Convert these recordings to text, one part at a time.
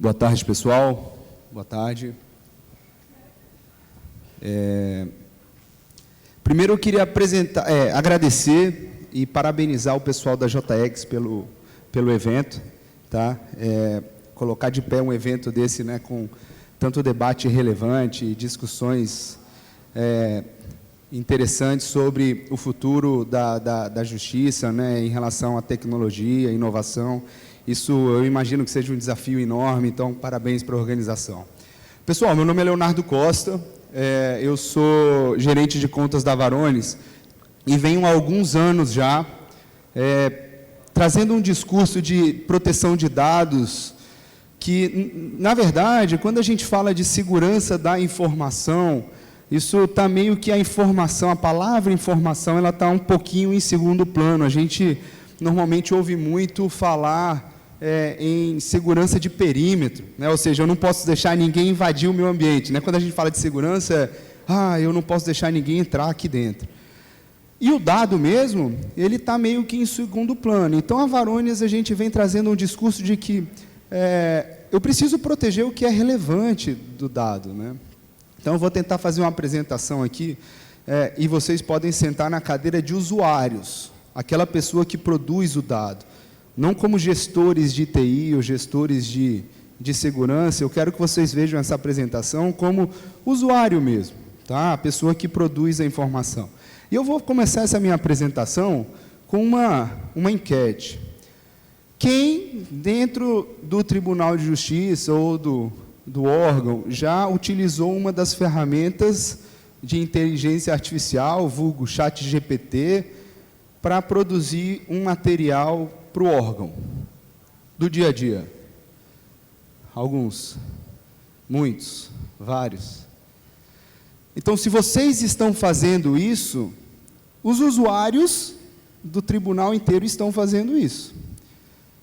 Boa tarde, pessoal. Boa tarde. Primeiro eu queria agradecer e parabenizar o pessoal da JX pelo evento, tá? Colocar de pé um evento desse, né, com tanto debate relevante e discussões interessantes sobre o futuro da justiça, né, em relação à tecnologia, inovação. Isso eu imagino que seja um desafio enorme, então parabéns para a organização. Pessoal, meu nome é Leonardo Costa, eu sou gerente de contas da Varones e venho há alguns anos já trazendo um discurso de proteção de dados que, na verdade, quando a gente fala de segurança da informação, isso está meio que a palavra informação, ela está um pouquinho em segundo plano. A gente normalmente ouve muito falar em segurança de perímetro, né? Ou seja, eu não posso deixar ninguém invadir o meu ambiente, né? Quando a gente fala de segurança, eu não posso deixar ninguém entrar aqui dentro. E o dado mesmo, ele está meio que em segundo plano. Então, a Varones, a gente vem trazendo um discurso de que eu preciso proteger o que é relevante do dado, né? Então, eu vou tentar fazer uma apresentação aqui, e vocês podem sentar na cadeira de usuários, aquela pessoa que produz o dado. Não como gestores de TI ou gestores de segurança, eu quero que vocês vejam essa apresentação como usuário mesmo, tá? A pessoa que produz a informação. E eu vou começar essa minha apresentação com uma enquete. Quem, dentro do Tribunal de Justiça ou do órgão, já utilizou uma das ferramentas de inteligência artificial, vulgo ChatGPT, para produzir um material para o órgão, do dia a dia? Alguns, muitos, vários. Então, se vocês estão fazendo isso, os usuários do tribunal inteiro estão fazendo isso.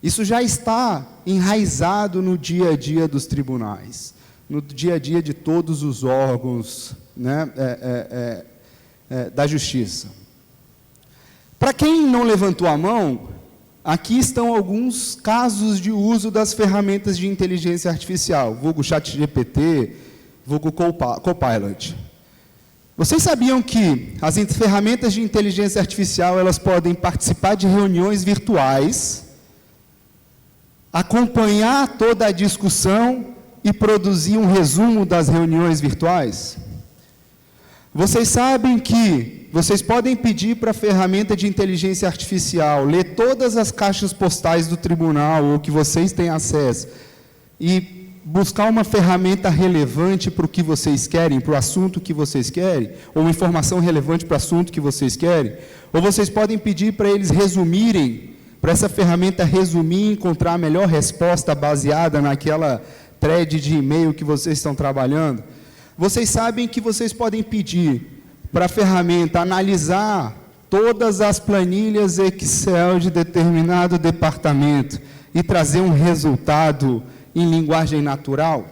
Isso já está enraizado no dia a dia dos tribunais, no dia a dia de todos os órgãos, né, da justiça. Para quem não levantou a mão, aqui estão alguns casos de uso das ferramentas de inteligência artificial, vulgo ChatGPT, vulgo Copilot. Vocês sabiam que as ferramentas de inteligência artificial, elas podem participar de reuniões virtuais, acompanhar toda a discussão e produzir um resumo das reuniões virtuais? Vocês sabem que vocês podem pedir para a ferramenta de inteligência artificial ler todas as caixas postais do tribunal, ou que vocês têm acesso, e buscar uma ferramenta relevante para o que vocês querem, para o assunto que vocês querem, ou informação relevante para o assunto que vocês querem, ou vocês podem pedir para eles resumirem, para essa ferramenta resumir e encontrar a melhor resposta baseada naquela thread de e-mail que vocês estão trabalhando. Vocês sabem que vocês podem pedir para a ferramenta analisar todas as planilhas Excel de determinado departamento e trazer um resultado em linguagem natural?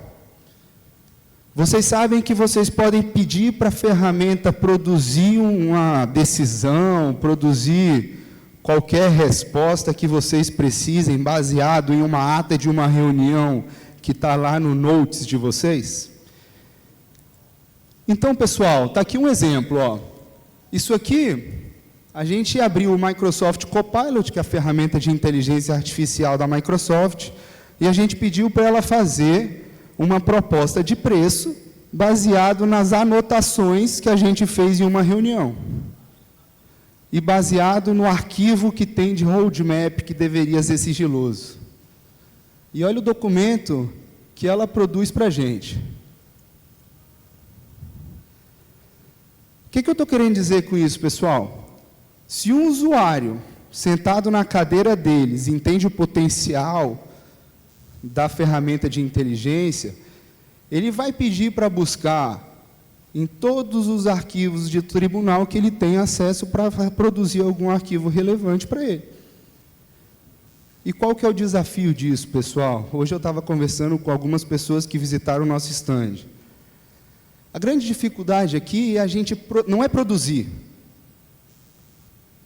Vocês sabem que vocês podem pedir para a ferramenta produzir uma decisão, produzir qualquer resposta que vocês precisem, baseado em uma ata de uma reunião que está lá no Notes de vocês? Então, pessoal, está aqui um exemplo. Isso aqui, a gente abriu o Microsoft Copilot, que é a ferramenta de inteligência artificial da Microsoft, e a gente pediu para ela fazer uma proposta de preço baseado nas anotações que a gente fez em uma reunião. E baseado no arquivo que tem de roadmap, que deveria ser sigiloso. E olha o documento que ela produz para a gente. O que eu estou querendo dizer com isso, pessoal? Se um usuário, sentado na cadeira deles, entende o potencial da ferramenta de inteligência, ele vai pedir para buscar em todos os arquivos de tribunal que ele tem acesso para produzir algum arquivo relevante para ele. E qual que é o desafio disso, pessoal? Hoje eu estava conversando com algumas pessoas que visitaram o nosso stand. A grande dificuldade aqui é não é produzir.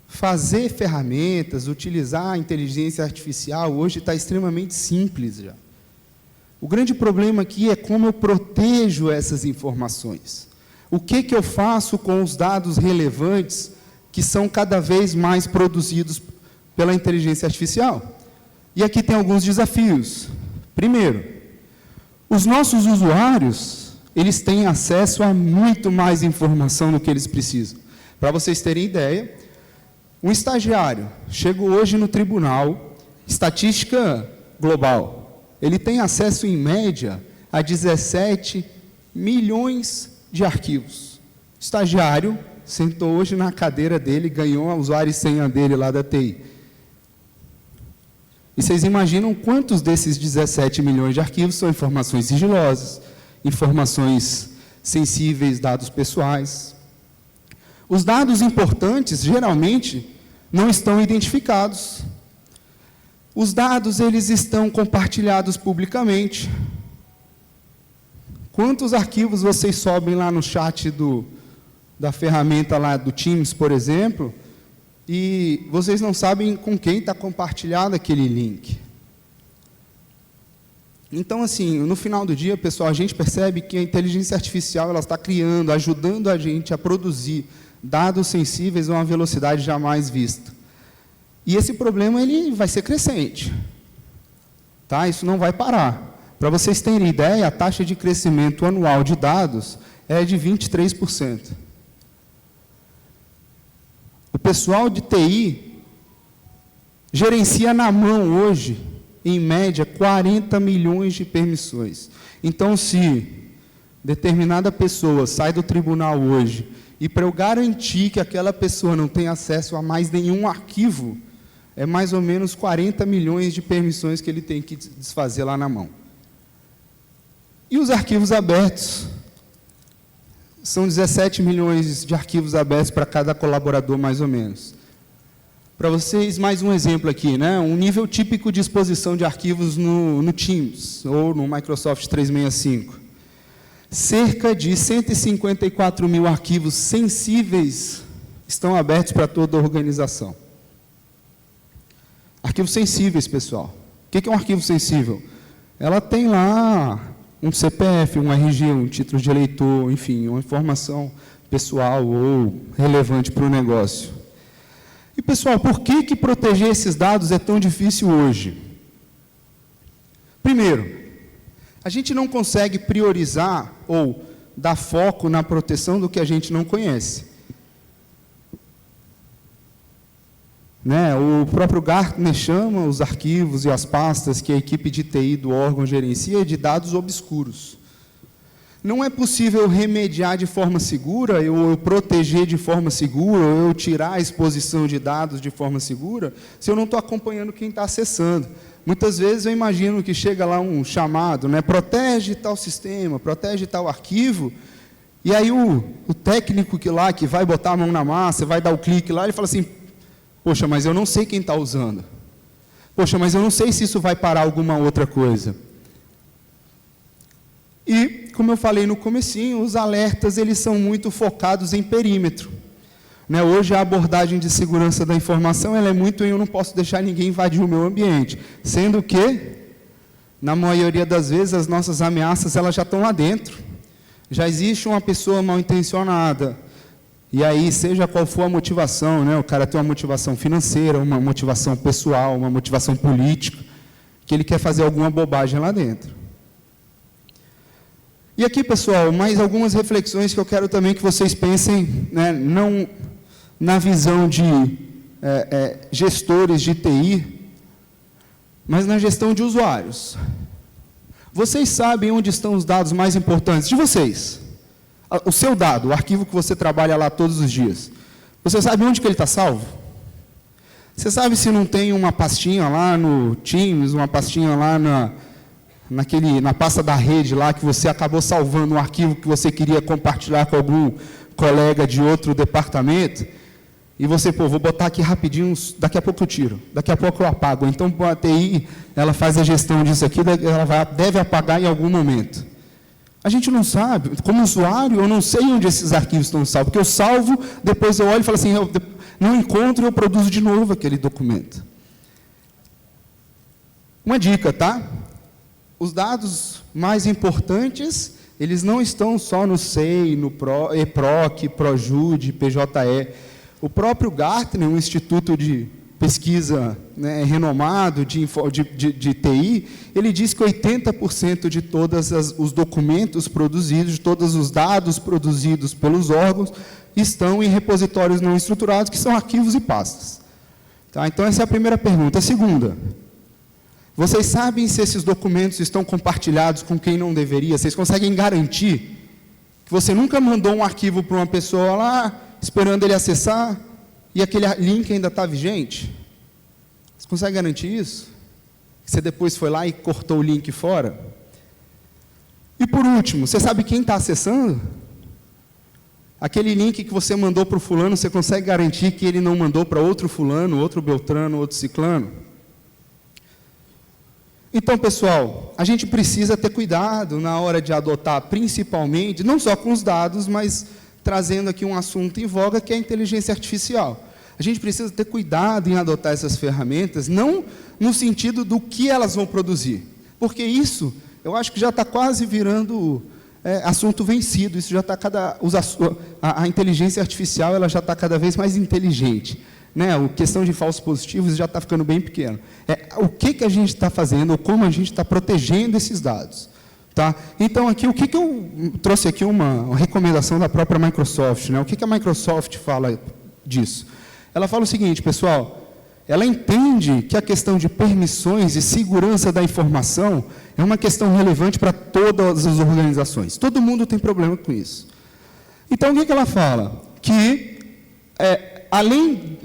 Fazer ferramentas, utilizar a inteligência artificial, hoje está extremamente simples já. O grande problema aqui é como eu protejo essas informações. O que eu faço com os dados relevantes que são cada vez mais produzidos pela inteligência artificial? E aqui tem alguns desafios. Primeiro, os nossos usuários, eles têm acesso a muito mais informação do que eles precisam. Para vocês terem ideia, um estagiário chegou hoje no tribunal, estatística global, ele tem acesso, em média, a 17 milhões de arquivos. O estagiário sentou hoje na cadeira dele, ganhou a usuário e senha dele lá da TI. E vocês imaginam quantos desses 17 milhões de arquivos são informações sigilosas, informações sensíveis, dados pessoais. Os dados importantes, geralmente, não estão identificados. Os dados, eles estão compartilhados publicamente. Quantos arquivos vocês sobem lá no chat da ferramenta lá do Teams, por exemplo, e vocês não sabem com quem está compartilhado aquele link? Então, assim, no final do dia, pessoal, a gente percebe que a inteligência artificial ela está criando, ajudando a gente a produzir dados sensíveis a uma velocidade jamais vista. E esse problema ele vai ser crescente. Tá? Isso não vai parar. Para vocês terem ideia, a taxa de crescimento anual de dados é de 23%. O pessoal de TI gerencia na mão hoje, em média, 40 milhões de permissões. Então, se determinada pessoa sai do tribunal hoje, e para eu garantir que aquela pessoa não tem acesso a mais nenhum arquivo, é mais ou menos 40 milhões de permissões que ele tem que desfazer lá na mão. E os arquivos abertos? São 17 milhões de arquivos abertos para cada colaborador, mais ou menos. Para vocês, mais um exemplo aqui, né? Um nível típico de exposição de arquivos no Teams, ou no Microsoft 365. Cerca de 154 mil arquivos sensíveis estão abertos para toda a organização. Arquivos sensíveis, pessoal. O que é um arquivo sensível? Ela tem lá um CPF, um RG, um título de eleitor, enfim, uma informação pessoal ou relevante para o negócio. E, pessoal, por que proteger esses dados é tão difícil hoje? Primeiro, a gente não consegue priorizar ou dar foco na proteção do que a gente não conhece. Né? O próprio Gartner chama os arquivos e as pastas que a equipe de TI do órgão gerencia de dados obscuros. Não é possível remediar de forma segura, ou proteger de forma segura, ou eu tirar a exposição de dados de forma segura, se eu não estou acompanhando quem está acessando. Muitas vezes eu imagino que chega lá um chamado, né, protege tal sistema, protege tal arquivo, e aí o técnico que vai botar a mão na massa, vai dar o clique lá, ele fala assim, poxa, mas eu não sei quem está usando. Poxa, mas eu não sei se isso vai parar alguma outra coisa. E, como eu falei no comecinho, os alertas eles são muito focados em perímetro. Né, hoje a abordagem de segurança da informação ela é muito em eu não posso deixar ninguém invadir o meu ambiente. Sendo que, na maioria das vezes, as nossas ameaças elas já estão lá dentro. Já existe uma pessoa mal intencionada. E aí, seja qual for a motivação, né, o cara tem uma motivação financeira, uma motivação pessoal, uma motivação política, que ele quer fazer alguma bobagem lá dentro. E aqui, pessoal, mais algumas reflexões que eu quero também que vocês pensem, né, não na visão de gestores de TI, mas na gestão de usuários. Vocês sabem onde estão os dados mais importantes de vocês? O seu dado, o arquivo que você trabalha lá todos os dias. Você sabe onde que ele está salvo? Você sabe se não tem uma pastinha lá no Teams, uma pastinha lá na pasta da rede lá, que você acabou salvando um arquivo que você queria compartilhar com algum colega de outro departamento, e você, vou botar aqui rapidinho, daqui a pouco eu tiro, daqui a pouco eu apago. Então, a TI, ela faz a gestão disso aqui, ela deve apagar em algum momento. A gente não sabe, como usuário, eu não sei onde esses arquivos estão salvos, porque eu salvo, depois eu olho e falo assim, eu não encontro, eu produzo de novo aquele documento. Uma dica, tá? os dados mais importantes, eles não estão só no SEI, no EPROC, PROJUD, PJE. O próprio Gartner, um instituto de pesquisa, né, renomado de TI, ele diz que 80% de todos os documentos produzidos, de todos os dados produzidos pelos órgãos, estão em repositórios não estruturados, que são arquivos e pastas. Tá? Então, essa é a primeira pergunta. A segunda, vocês sabem se esses documentos estão compartilhados com quem não deveria? Vocês conseguem garantir que você nunca mandou um arquivo para uma pessoa lá, esperando ele acessar, e aquele link ainda está vigente? Você consegue garantir isso? Que você depois foi lá e cortou o link fora? E por último, você sabe quem está acessando? Aquele link que você mandou para o fulano, você consegue garantir que ele não mandou para outro fulano, outro beltrano, outro ciclano? Então, pessoal, a gente precisa ter cuidado na hora de adotar, principalmente, não só com os dados, mas trazendo aqui um assunto em voga, que é a inteligência artificial. A gente precisa ter cuidado em adotar essas ferramentas, não no sentido do que elas vão produzir, porque isso, eu acho que já está quase virando assunto vencido. Isso já está a inteligência artificial, ela já está cada vez mais inteligente, né? A questão de falsos positivos já está ficando bem pequeno. O que a gente está fazendo, ou como a gente está protegendo esses dados. Tá? Então, aqui, o que eu trouxe aqui uma recomendação da própria Microsoft, né? O que a Microsoft fala disso? Ela fala o seguinte, pessoal, ela entende que a questão de permissões e segurança da informação é uma questão relevante para todas as organizações. Todo mundo tem problema com isso. Então, o que ela fala? Que, além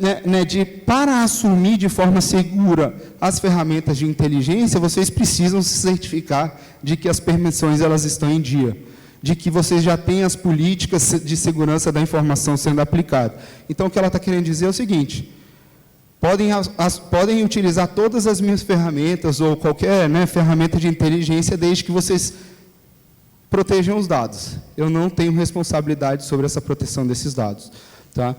para assumir de forma segura as ferramentas de inteligência, vocês precisam se certificar de que as permissões elas estão em dia, de que vocês já têm as políticas de segurança da informação sendo aplicadas. Então, o que ela está querendo dizer é o seguinte: podem utilizar todas as minhas ferramentas ou qualquer ferramenta de inteligência, desde que vocês protejam os dados. Eu não tenho responsabilidade sobre essa proteção desses dados. Tá?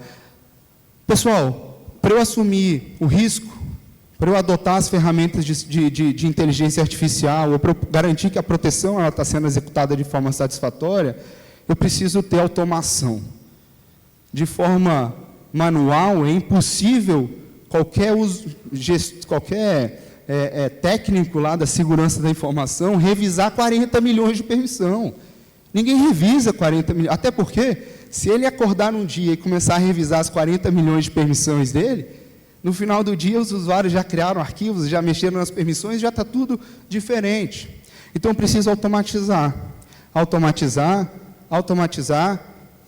Pessoal, para eu assumir o risco, para eu adotar as ferramentas de inteligência artificial, ou para eu garantir que a proteção está sendo executada de forma satisfatória, eu preciso ter automação. De forma manual, é impossível qualquer técnico lá da segurança da informação revisar 40 milhões de permissão. Ninguém revisa 40 milhões, até porque, se ele acordar num dia e começar a revisar as 40 milhões de permissões dele, no final do dia os usuários já criaram arquivos, já mexeram nas permissões, já está tudo diferente. Então, preciso automatizar. Automatizar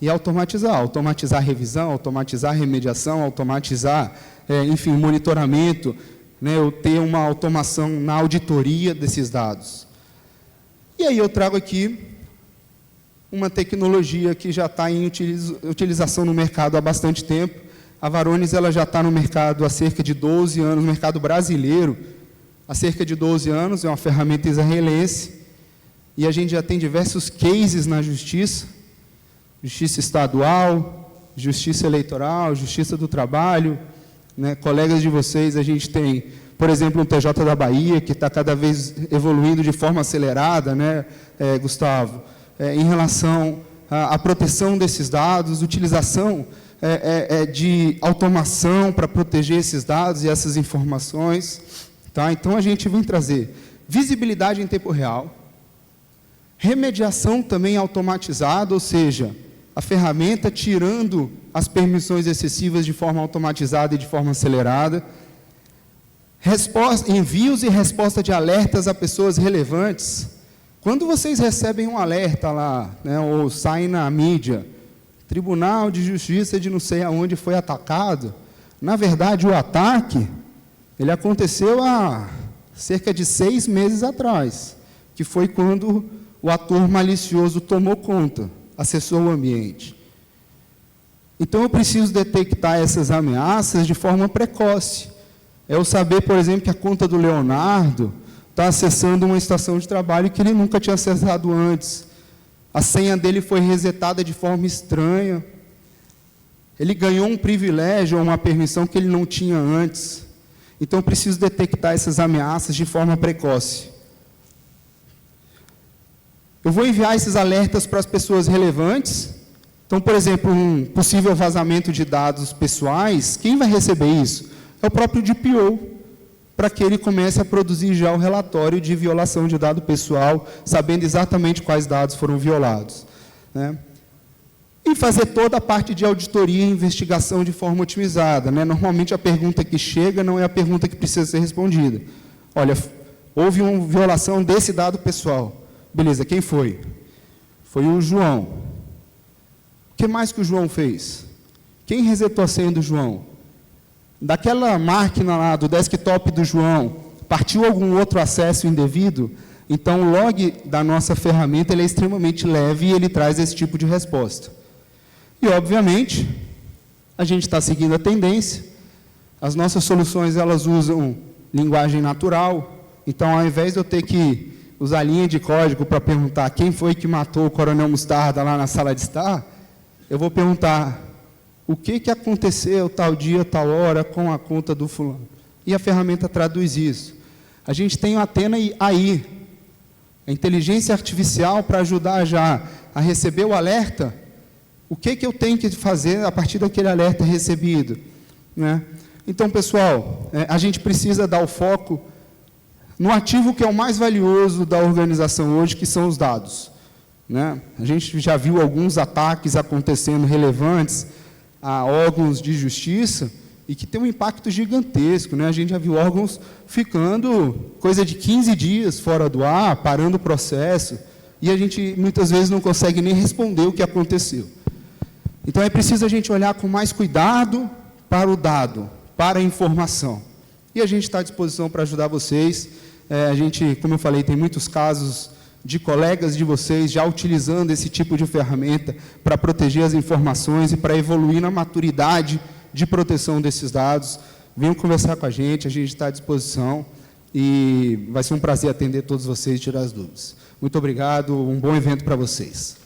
e automatizar. Automatizar a revisão, automatizar a remediação, automatizar, enfim, monitoramento, eu ter uma automação na auditoria desses dados. E aí eu trago aqui uma tecnologia que já está em utilização no mercado há bastante tempo. A Varonis ela já está no mercado há cerca de 12 anos, no mercado brasileiro, há cerca de 12 anos, é uma ferramenta israelense, e a gente já tem diversos cases na justiça estadual, justiça eleitoral, justiça do trabalho, colegas de vocês, a gente tem, por exemplo, o TJ da Bahia, que está cada vez evoluindo de forma acelerada, Gustavo, em relação à proteção desses dados, utilização de automação para proteger esses dados e essas informações. Tá? Então, a gente vem trazer visibilidade em tempo real, remediação também automatizada, ou seja, a ferramenta tirando as permissões excessivas de forma automatizada e de forma acelerada, envios e resposta de alertas a pessoas relevantes. Quando vocês recebem um alerta lá, ou saem na mídia, Tribunal de Justiça de não sei aonde foi atacado, na verdade o ataque, ele aconteceu há cerca de 6 meses atrás, que foi quando o ator malicioso tomou conta, acessou o ambiente. Então eu preciso detectar essas ameaças de forma precoce. Eu saber, por exemplo, que a conta do Leonardo está acessando uma estação de trabalho que ele nunca tinha acessado antes. A senha dele foi resetada de forma estranha. Ele ganhou um privilégio ou uma permissão que ele não tinha antes. Então, eu preciso detectar essas ameaças de forma precoce. Eu vou enviar esses alertas para as pessoas relevantes. Então, por exemplo, um possível vazamento de dados pessoais, quem vai receber isso? É o próprio DPO, para que ele comece a produzir já o relatório de violação de dado pessoal, sabendo exatamente quais dados foram violados, né? E fazer toda a parte de auditoria e investigação de forma otimizada, né? Normalmente a pergunta que chega não é a pergunta que precisa ser respondida. Olha, houve uma violação desse dado pessoal. Beleza, quem foi? Foi o João. O que mais que o João fez? Quem resetou a senha do João? Daquela máquina lá, do desktop do João, partiu algum outro acesso indevido? Então, o log da nossa ferramenta ele é extremamente leve e ele traz esse tipo de resposta. E, obviamente, a gente está seguindo a tendência. As nossas soluções, elas usam linguagem natural. Então, ao invés de eu ter que usar linha de código para perguntar quem foi que matou o Coronel Mostarda lá na sala de estar, eu vou perguntar o que aconteceu tal dia, tal hora, com a conta do fulano. E a ferramenta traduz isso. A gente tem o Athena AI, a inteligência artificial para ajudar já a receber o alerta. O que eu tenho que fazer a partir daquele alerta recebido, né? Então, pessoal, a gente precisa dar o foco no ativo que é o mais valioso da organização hoje, que são os dados, né? A gente já viu alguns ataques acontecendo relevantes a órgãos de justiça e que tem um impacto gigantesco, né? A gente já viu órgãos ficando coisa de 15 dias fora do ar, parando o processo, e a gente muitas vezes não consegue nem responder o que aconteceu. Então, é preciso a gente olhar com mais cuidado para o dado, para a informação. E a gente está à disposição para ajudar vocês. A gente, como eu falei, tem muitos casos de colegas de vocês já utilizando esse tipo de ferramenta para proteger as informações e para evoluir na maturidade de proteção desses dados. Venham conversar com a gente está à disposição e vai ser um prazer atender todos vocês e tirar as dúvidas. Muito obrigado, um bom evento para vocês.